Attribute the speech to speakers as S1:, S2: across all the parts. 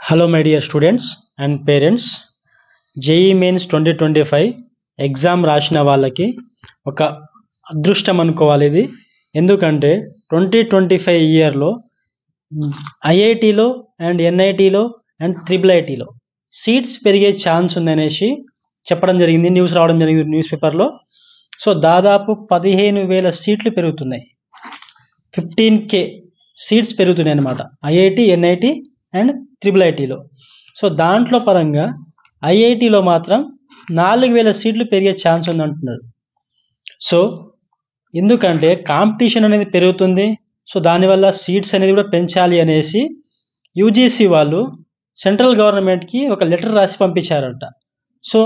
S1: Hello my dear students and parents. JEE Mains 2025 exam రాసిన వాళ్ళకి ఒక అదృష్టం అనుకోవాలి ఇది. ఎందుకంటే 2025 ఇయర్లో ఐఐటిలో అండ్ ఎన్ఐటిలో అండ్ IIITలో సీట్స్ పెరిగే ఛాన్స్ ఉందనేసి చెప్పడం జరిగింది, న్యూస్ రావడం జరిగింది న్యూస్ పేపర్లో. సో దాదాపు 15,000 సీట్లు పెరుగుతున్నాయి, 15K సీట్స్ పెరుగుతున్నాయి అన్నమాట ఐఐటి, ఎన్ఐటి అండ్ IIITలో. సో దాంట్లో పరంగా ఐఐటిలో మాత్రం 4,000 సీట్లు పెరిగే ఛాన్స్ ఉందంటున్నారు. సో ఎందుకంటే కాంపిటీషన్ అనేది పెరుగుతుంది, సో దానివల్ల సీట్స్ అనేది కూడా పెంచాలి అనేసి యూజీసీ వాళ్ళు సెంట్రల్ గవర్నమెంట్కి ఒక లెటర్ రాసి పంపించారంట. సో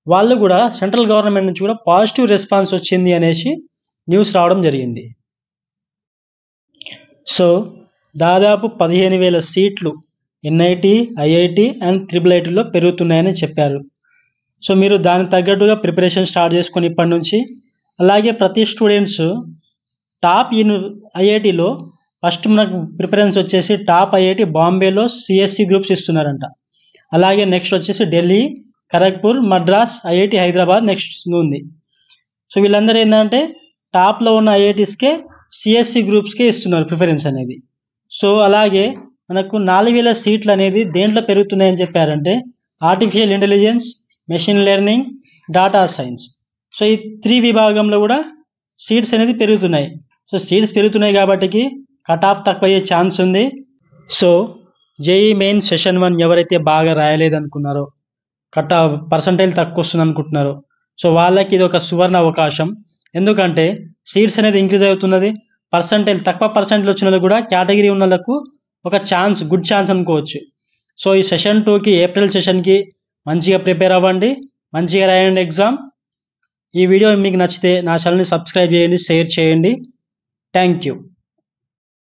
S1: వాళ్ళు కూడా సెంట్రల్ గవర్నమెంట్ నుంచి కూడా పాజిటివ్ రెస్పాన్స్ వచ్చింది అనేసి న్యూస్ రావడం జరిగింది. సో దాదాపు 15,000 సీట్లు ఎన్ఐటి, ఐఐటి అండ్ IIITలో పెరుగుతున్నాయని చెప్పారు. సో మీరు దానికి తగ్గట్టుగా ప్రిపరేషన్ స్టార్ట్ చేసుకొని ఇప్పటి నుంచి. అలాగే ప్రతి స్టూడెంట్స్ టాప్ ఐఐటిలో ఫస్ట్ మనకు ప్రిఫరెన్స్ వచ్చేసి టాప్ ఐఐటి బాంబేలో సిఎస్సి గ్రూప్స్ ఇస్తున్నారంట. అలాగే నెక్స్ట్ వచ్చేసి ఢిల్లీ, ఖరగ్పూర్, మద్రాస్, ఐఐటి హైదరాబాద్ నెక్స్ట్ ఉంది. సో వీళ్ళందరూ ఏంటంటే టాప్లో ఉన్న ఐఐటీస్కే సిఎస్సి గ్రూప్స్కే ఇస్తున్నారు ప్రిఫరెన్స్ అనేది. సో అలాగే మనకు 4,000 సీట్లు అనేది దేంట్లో పెరుగుతున్నాయని చెప్పారంటే artificial intelligence, machine learning, data science. So ఈ 3 విభాగంలో కూడా సీట్స్ అనేది పెరుగుతున్నాయి. సో సీట్స్ పెరుగుతున్నాయి కాబట్టి కట్ ఆఫ్ తక్కువ అయ్యే ఛాన్స్ ఉంది. సో జేఈ మెయిన్ సెషన్ 1 ఎవరైతే బాగా రాయలేదనుకున్నారో, కట్ ఆఫ్ పర్సంటేజ్ తక్కువ వస్తుంది అనుకుంటున్నారో, సో వాళ్ళకి ఇది ఒక సువర్ణ అవకాశం. ఎందుకంటే సీట్స్ అనేది ఇంక్రీజ్ అవుతున్నది, పర్సంటేజ్ తక్కువ పర్సెంటేజ్ వచ్చిన వాళ్ళకు కూడా కేటగిరీ ఉన్న వాళ్ళకు ఒక ఛాన్స్, గుడ్ ఛాన్స్ అనుకోవచ్చు. సో ఈ సెషన్ 2కి ఏప్రిల్ సెషన్కి మంచిగా ప్రిపేర్ అవ్వండి, మంచిగా రాయండి ఎగ్జామ్. ఈ వీడియో మీకు నచ్చితే నా ఛానల్ని సబ్స్క్రైబ్ చేయండి, షేర్ చేయండి. Thank you.